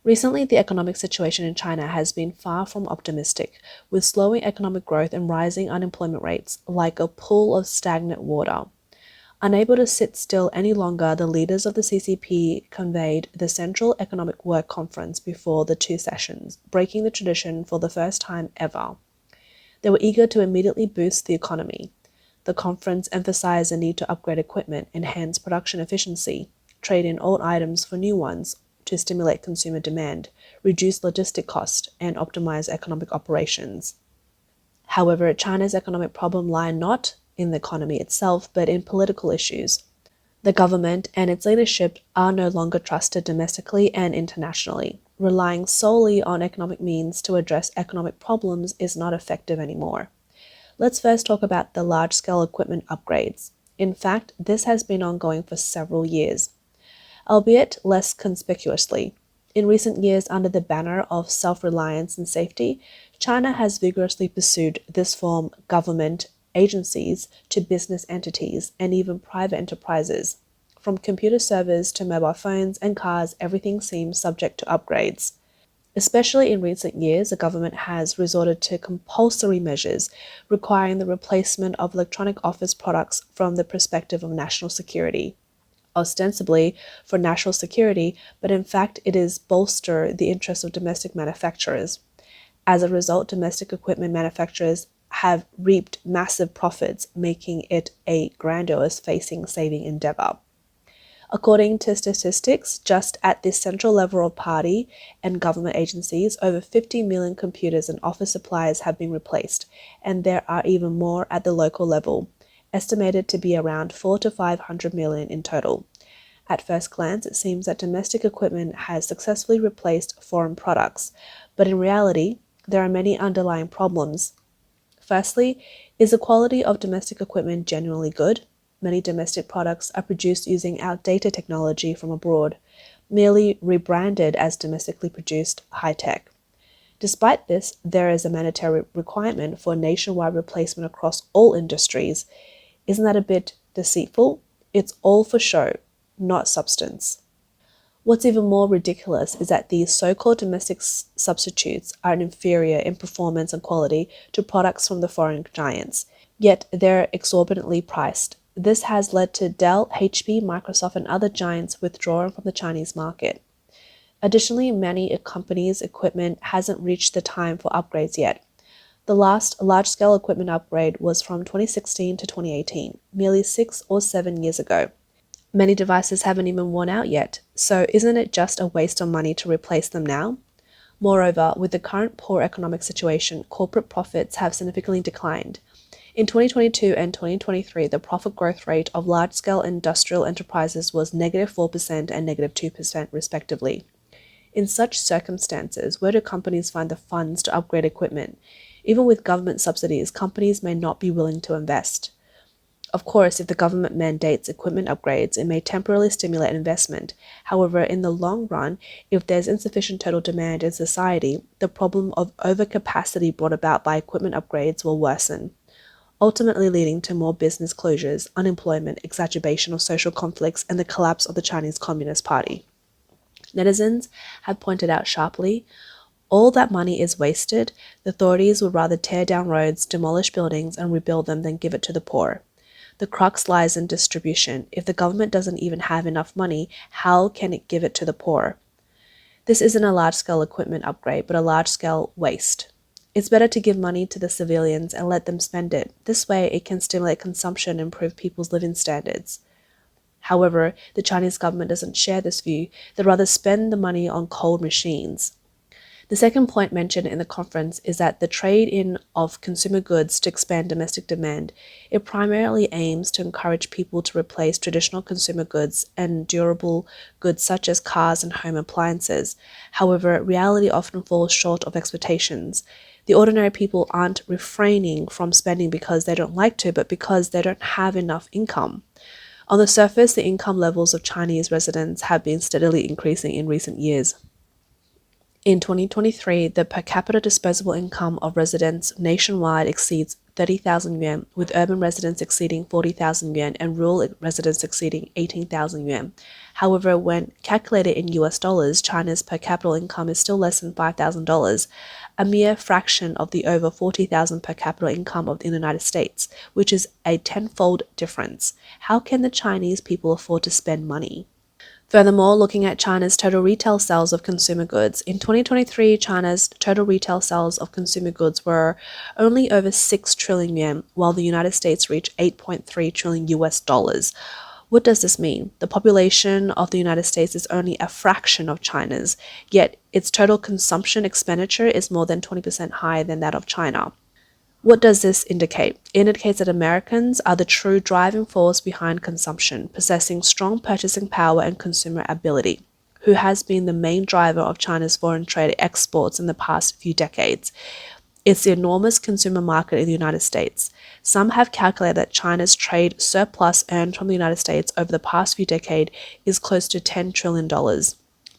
Recently, the economic situation in China has been far from optimistic, with slowing economic growth and rising unemployment rates like a pool of stagnant water. Unable to sit still any longer, the leaders of the CCP convened the Central Economic Work Conference before the two sessions, breaking the tradition for the first time ever. They were eager to immediately boost the economy. The conference emphasized the need to upgrade equipment, enhance production efficiency, trade in old items for new ones to stimulate consumer demand, reduce logistic costs, and optimize economic operations. However, China's economic problem lie not in the economy itself, but in political issues. The government and its leadership are no longer trusted domestically and internationally. Relying solely on economic means to address economic problems is not effective anymore. Let's first talk about the large-scale equipment upgrades. In fact, this has been ongoing for several years, albeit less conspicuously. In recent years, under the banner of self-reliance and safety, China has vigorously pursued this from government agencies to business entities and even private enterprises. From computer servers to mobile phones and cars, everything seems subject to upgrades. Especially in recent years, the government has resorted to compulsory measures requiring the replacement of electronic office products from the perspective of national security. Ostensibly for national security, but in fact it is bolster the interests of domestic manufacturers. As a result, domestic equipment manufacturers have reaped massive profits, making it a grandiose facing-saving endeavor. According to statistics, just at the central level of party and government agencies, over 50 million computers and office supplies have been replaced, and there are even more at the local level, estimated to be around 400 to 500 million in total. At first glance, it seems that domestic equipment has successfully replaced foreign products, but in reality, there are many underlying problems. Firstly, is the quality of domestic equipment genuinely good? Many domestic products are produced using outdated technology from abroad, merely rebranded as domestically produced high-tech. Despite this, there is a mandatory requirement for nationwide replacement across all industries. Isn't that a bit deceitful? It's all for show, not substance. What's even more ridiculous is that these so-called domestic substitutes are inferior in performance and quality to products from the foreign giants, yet they're exorbitantly priced. This has led to Dell, HP, Microsoft, and other giants withdrawing from the Chinese market. Additionally, many companies' equipment hasn't reached the time for upgrades yet. The last large-scale equipment upgrade was from 2016 to 2018, merely 6 or 7 years ago. Many devices haven't even worn out yet, so isn't it just a waste of money to replace them now? Moreover, with the current poor economic situation, corporate profits have significantly declined. In 2022 and 2023, the profit growth rate of large-scale industrial enterprises was -4% and -2% respectively. In such circumstances, where do companies find the funds to upgrade equipment? Even with government subsidies, companies may not be willing to invest. Of course, if the government mandates equipment upgrades, it may temporarily stimulate investment. However, in the long run, if there's insufficient total demand in society, the problem of overcapacity brought about by equipment upgrades will worsen, ultimately leading to more business closures, unemployment, exacerbation of social conflicts, and the collapse of the Chinese Communist Party. Netizens have pointed out sharply, all that money is wasted. The authorities would rather tear down roads, demolish buildings, and rebuild them than give it to the poor. The crux lies in distribution. If the government doesn't even have enough money, how can it give it to the poor? This isn't a large-scale equipment upgrade, but a large-scale waste. It's better to give money to the civilians and let them spend it. This way, it can stimulate consumption and improve people's living standards. However, the Chinese government doesn't share this view. They'd rather spend the money on cold machines. The second point mentioned in the conference is that the trade-in of consumer goods to expand domestic demand. It primarily aims to encourage people to replace traditional consumer goods and durable goods such as cars and home appliances. However, reality often falls short of expectations. The ordinary people aren't refraining from spending because they don't like to, but because they don't have enough income. On the surface, the income levels of Chinese residents have been steadily increasing in recent years. In 2023, the per capita disposable income of residents nationwide exceeds 30,000 yuan, with urban residents exceeding 40,000 yuan and rural residents exceeding 18,000 yuan. However, when calculated in US dollars, China's per capita income is still less than $5,000, a mere fraction of the over 40,000 per capita income of the United States, which is a tenfold difference. How can the Chinese people afford to spend money? Furthermore, looking at China's total retail sales of consumer goods, in 2023, China's total retail sales of consumer goods were only over 6 trillion yuan, while the United States reached 8.3 trillion US dollars. What does this mean? The population of the United States is only a fraction of China's, yet its total consumption expenditure is more than 20% higher than that of China. What does this indicate? It indicates that Americans are the true driving force behind consumption, possessing strong purchasing power and consumer ability. Who has been the main driver of China's foreign trade exports in the past few decades? It's the enormous consumer market in the United States. Some have calculated that China's trade surplus earned from the United States over the past few decades is close to $10 trillion.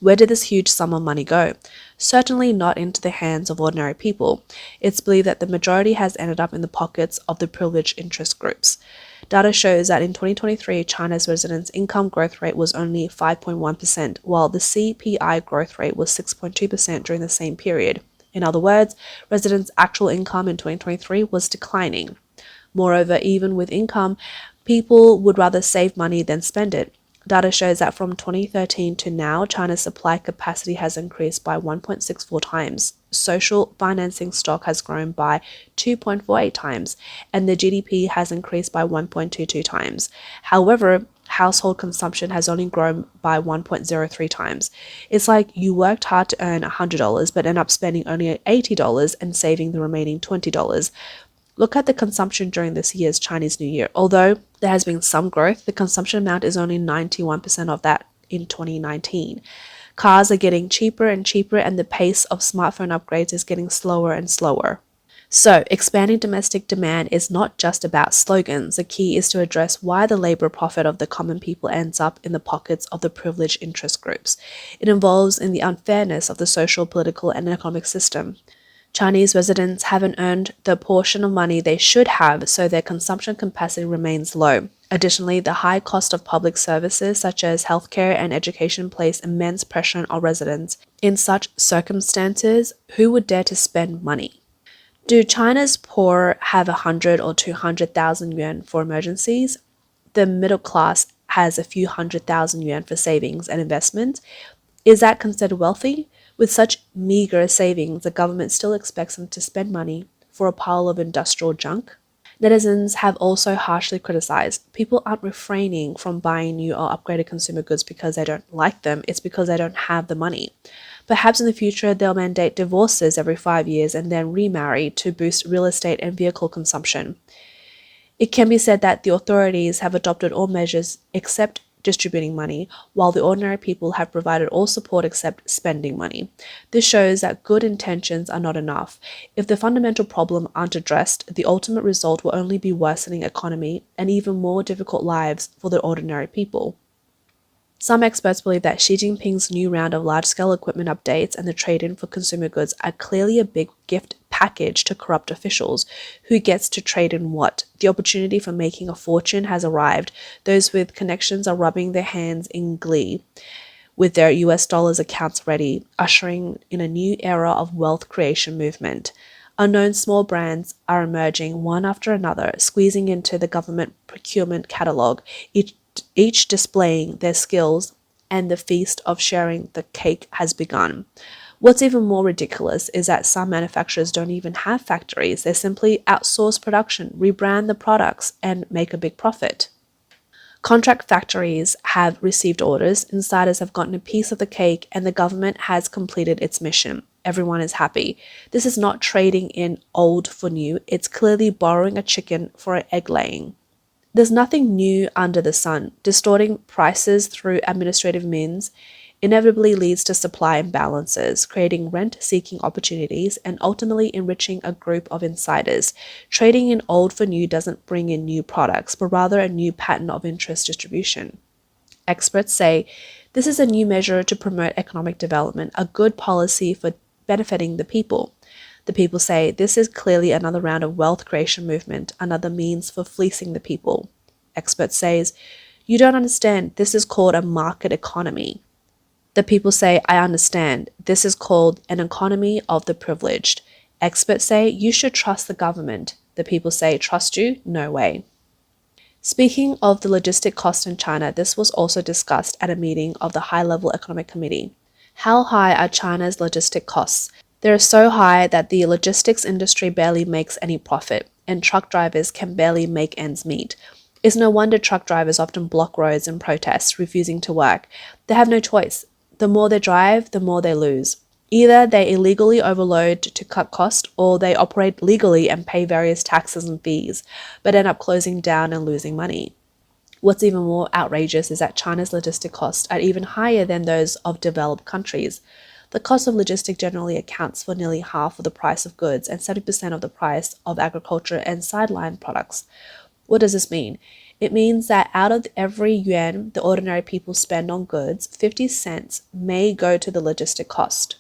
Where did this huge sum of money go? Certainly not into the hands of ordinary people. It's believed that the majority has ended up in the pockets of the privileged interest groups. Data shows that in 2023, China's residents' income growth rate was only 5.1%, while the CPI growth rate was 6.2% during the same period. In other words, residents' actual income in 2023 was declining. Moreover, even with income, people would rather save money than spend it. Data shows that from 2013 to now, China's supply capacity has increased by 1.64 times. Social financing stock has grown by 2.48 times, and the GDP has increased by 1.22 times. However, household consumption has only grown by 1.03 times. It's like you worked hard to earn $100 but end up spending only $80 and saving the remaining $20. Look at the consumption during this year's Chinese New Year. Although there has been some growth, the consumption amount is only 91% of that in 2019. Cars are getting cheaper and cheaper, and the pace of smartphone upgrades is getting slower and slower. So, expanding domestic demand is not just about slogans. The key is to address why the labor profit of the common people ends up in the pockets of the privileged interest groups. It involves in the unfairness of the social, political, and economic system. Chinese residents haven't earned the portion of money they should have, so their consumption capacity remains low. Additionally, the high cost of public services such as healthcare and education place immense pressure on residents. In such circumstances, who would dare to spend money? Do China's poor have 100 or 200,000 yuan for emergencies? The middle class has a few 100,000 yuan for savings and investment. Is that considered wealthy? With such meager savings, the government still expects them to spend money for a pile of industrial junk. Netizens have also harshly criticized. People aren't refraining from buying new or upgraded consumer goods because they don't like them, it's because they don't have the money. Perhaps in the future they'll mandate divorces every 5 years and then remarry to boost real estate and vehicle consumption. It can be said that the authorities have adopted all measures except distributing money, while the ordinary people have provided all support except spending money. This shows that good intentions are not enough. If the fundamental problem aren't addressed, the ultimate result will only be worsening economy and even more difficult lives for the ordinary people. Some experts believe that Xi Jinping's new round of large-scale equipment updates and the trade-in for consumer goods are clearly a big gift package to corrupt officials. Who gets to trade in what? The opportunity for making a fortune has arrived. Those with connections are rubbing their hands in glee with their US dollars accounts ready, ushering in a new era of wealth creation movement. Unknown small brands are emerging one after another, squeezing into the government procurement catalog, each displaying their skills, and the feast of sharing the cake has begun. What's even more ridiculous is that some manufacturers don't even have factories. They simply outsource production, rebrand the products, and make a big profit. Contract factories have received orders, insiders have gotten a piece of the cake, and the government has completed its mission. Everyone is happy. This is not trading in old for new. It's clearly borrowing a chicken for egg laying. There's nothing new under the sun. Distorting prices through administrative means inevitably leads to supply imbalances, creating rent-seeking opportunities and ultimately enriching a group of insiders. Trading in old for new doesn't bring in new products, but rather a new pattern of interest distribution. Experts say this is a new measure to promote economic development, a good policy for benefiting the people. The people say this is clearly another round of wealth creation movement, another means for fleecing the people. Experts says, you don't understand, this is called a market economy. The people say, I understand, this is called an economy of the privileged. Experts say, you should trust the government. The people say, trust you? No way. Speaking of the logistic cost in China, this was also discussed at a meeting of the High-Level Economic Committee. How high are China's logistic costs? They are so high that the logistics industry barely makes any profit, and truck drivers can barely make ends meet. It's no wonder truck drivers often block roads in protest, refusing to work. They have no choice. The more they drive, the more they lose. Either they illegally overload to cut cost, or they operate legally and pay various taxes and fees, but end up closing down and losing money. What's even more outrageous is that China's logistic costs are even higher than those of developed countries. The cost of logistics generally accounts for nearly half of the price of goods and 70% of the price of agriculture and sideline products. What does this mean? It means that out of every yuan the ordinary people spend on goods, 50 cents may go to the logistic cost.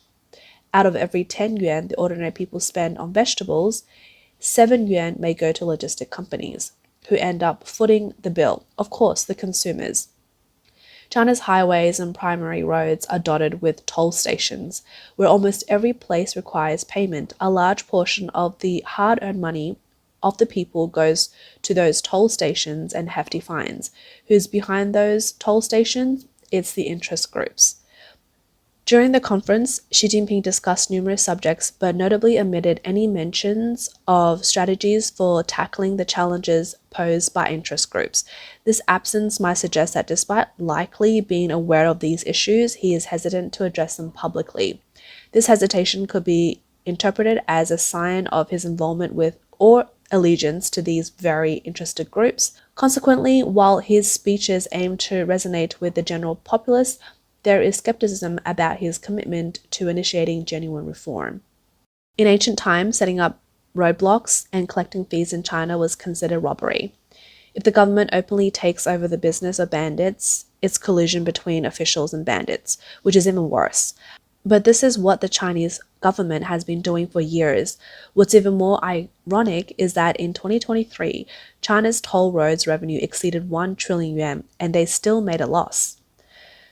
Out of every 10 yuan the ordinary people spend on vegetables, 7 yuan may go to logistic companies, who end up footing the bill, of course, the consumers. China's highways and primary roads are dotted with toll stations, where almost every place requires payment. A large portion of the hard-earned money of the people goes to those toll stations and hefty fines. Who's behind those toll stations? It's the interest groups. During the conference, Xi Jinping discussed numerous subjects, but notably omitted any mentions of strategies for tackling the challenges posed by interest groups. This absence might suggest that despite likely being aware of these issues, he is hesitant to address them publicly. This hesitation could be interpreted as a sign of his involvement with or allegiance to these very interested groups. Consequently, while his speeches aim to resonate with the general populace, there is skepticism about his commitment to initiating genuine reform. In ancient times, setting up roadblocks and collecting fees in China was considered robbery. If the government openly takes over the business of bandits, it's collusion between officials and bandits, which is even worse. But this is what the Chinese government has been doing for years. What's even more ironic is that in 2023, China's toll roads revenue exceeded 1 trillion yuan, and they still made a loss.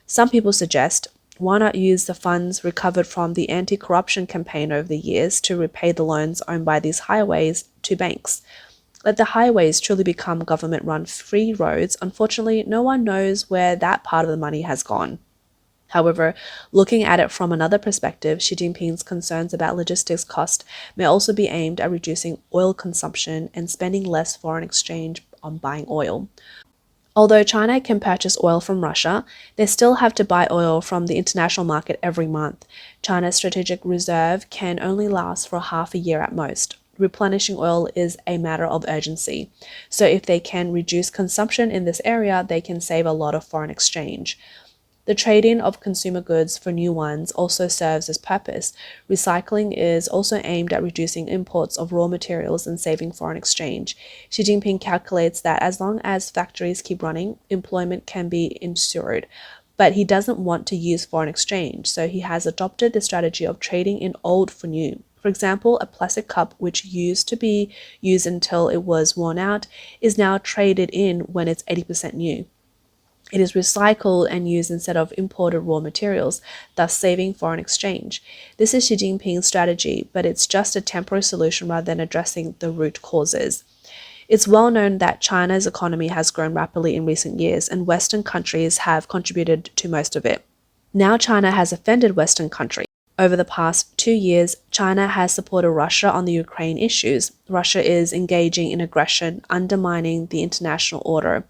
Some people suggest, why not use the funds recovered from the anti-corruption campaign over the years to repay the loans owned by these highways to banks? Let the highways truly become government-run free roads. Unfortunately, no one knows where that part of the money has gone. However, looking at it from another perspective, Xi Jinping's concerns about logistics cost may also be aimed at reducing oil consumption and spending less foreign exchange on buying oil. Although China can purchase oil from Russia, they still have to buy oil from the international market every month. China's strategic reserve can only last for half a year at most. Replenishing oil is a matter of urgency. So if they can reduce consumption in this area, they can save a lot of foreign exchange. The trade-in of consumer goods for new ones also serves this purpose. Recycling is also aimed at reducing imports of raw materials and saving foreign exchange. Xi Jinping calculates that as long as factories keep running, employment can be ensured. But he doesn't want to use foreign exchange, so he has adopted the strategy of trading in old for new. For example, a plastic cup which used to be used until it was worn out is now traded in when it's 80% new. It is recycled and used instead of imported raw materials, thus saving foreign exchange. This is Xi Jinping's strategy, but it's just a temporary solution rather than addressing the root causes. It's well known that China's economy has grown rapidly in recent years, and Western countries have contributed to most of it. Now China has offended Western countries. Over the past 2 years, China has supported Russia on the Ukraine issues. Russia is engaging in aggression, undermining the international order.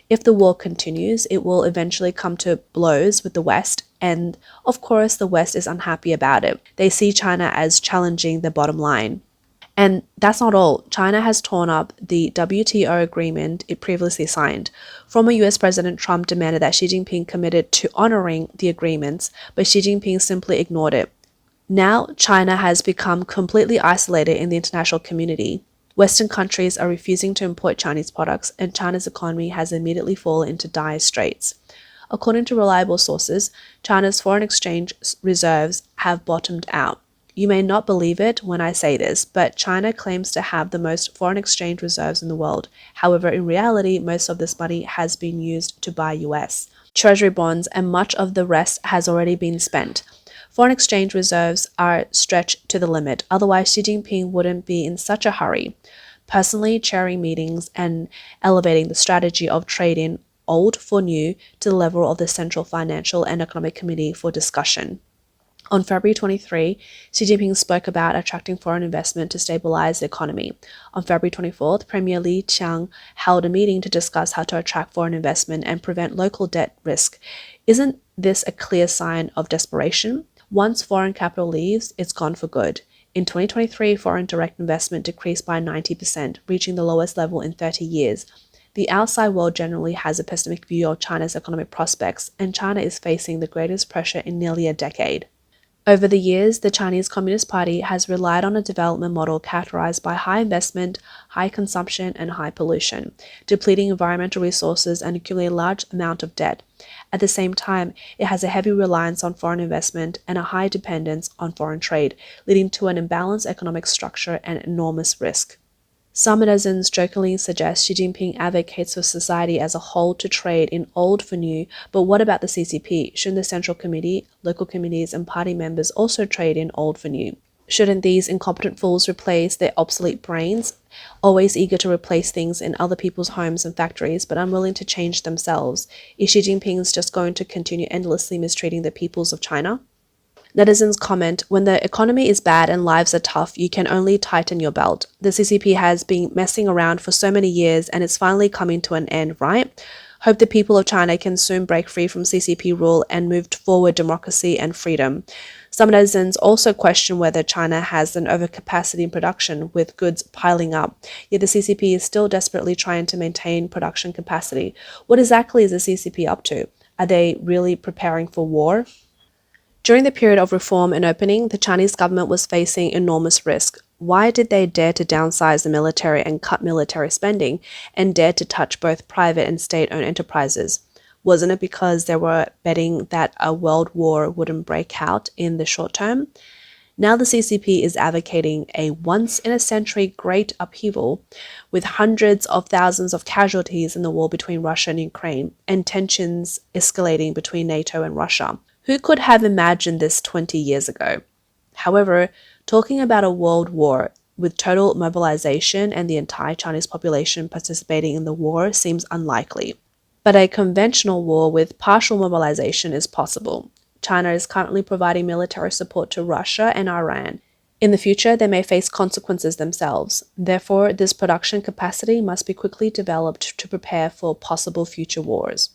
If the war continues, it will eventually come to blows with the West, and of course, the West is unhappy about it. They see China as challenging the bottom line. And that's not all. China has torn up the WTO agreement it previously signed. Former US President Trump demanded that Xi Jinping committed to honoring the agreements, but Xi Jinping simply ignored it. Now, China has become completely isolated in the international community. Western countries are refusing to import Chinese products, and China's economy has immediately fallen into dire straits. According to reliable sources, China's foreign exchange reserves have bottomed out. You may not believe it when I say this, but China claims to have the most foreign exchange reserves in the world. However, in reality, most of this money has been used to buy US Treasury bonds, and much of the rest has already been spent. Foreign exchange reserves are stretched to the limit, otherwise Xi Jinping wouldn't be in such a hurry. Personally chairing meetings and elevating the strategy of trade-in old for new to the level of the Central Financial and Economic Committee for discussion. On February 23, Xi Jinping spoke about attracting foreign investment to stabilize the economy. On February 24th, Premier Li Qiang held a meeting to discuss how to attract foreign investment and prevent local debt risk. Isn't this a clear sign of desperation? Once foreign capital leaves, it's gone for good. In 2023, foreign direct investment decreased by 90%, reaching the lowest level in 30 years. The outside world generally has a pessimistic view of China's economic prospects, and China is facing the greatest pressure in nearly a decade. Over the years, the Chinese Communist Party has relied on a development model characterized by high investment, high consumption, and high pollution, depleting environmental resources and accumulating a large amount of debt. At the same time, it has a heavy reliance on foreign investment and a high dependence on foreign trade, leading to an imbalanced economic structure and enormous risk. Some netizens jokingly suggest Xi Jinping advocates for society as a whole to trade in old for new, but what about the CCP? Shouldn't the Central Committee, local committees, and party members also trade in old for new? Shouldn't these incompetent fools replace their obsolete brains, always eager to replace things in other people's homes and factories, but unwilling to change themselves? Is Xi Jinping just going to continue endlessly mistreating the peoples of China? Netizens comment, when the economy is bad and lives are tough, you can only tighten your belt. The CCP has been messing around for so many years and it's finally coming to an end, right? Hope the people of China can soon break free from CCP rule and move forward democracy and freedom. Some netizens also question whether China has an overcapacity in production with goods piling up, yet the CCP is still desperately trying to maintain production capacity. What exactly is the CCP up to? Are they really preparing for war? During the period of reform and opening, the Chinese government was facing enormous risk. Why did they dare to downsize the military and cut military spending, and dare to touch both private and state-owned enterprises? Wasn't it because they were betting that a world war wouldn't break out in the short term? Now the CCP is advocating a once-in-a-century great upheaval, with hundreds of thousands of casualties in the war between Russia and Ukraine, and tensions escalating between NATO and Russia. Who could have imagined this 20 years ago? However, talking about a world war with total mobilization and the entire Chinese population participating in the war seems unlikely. But a conventional war with partial mobilization is possible. China is currently providing military support to Russia and Iran. In the future, they may face consequences themselves. Therefore, this production capacity must be quickly developed to prepare for possible future wars.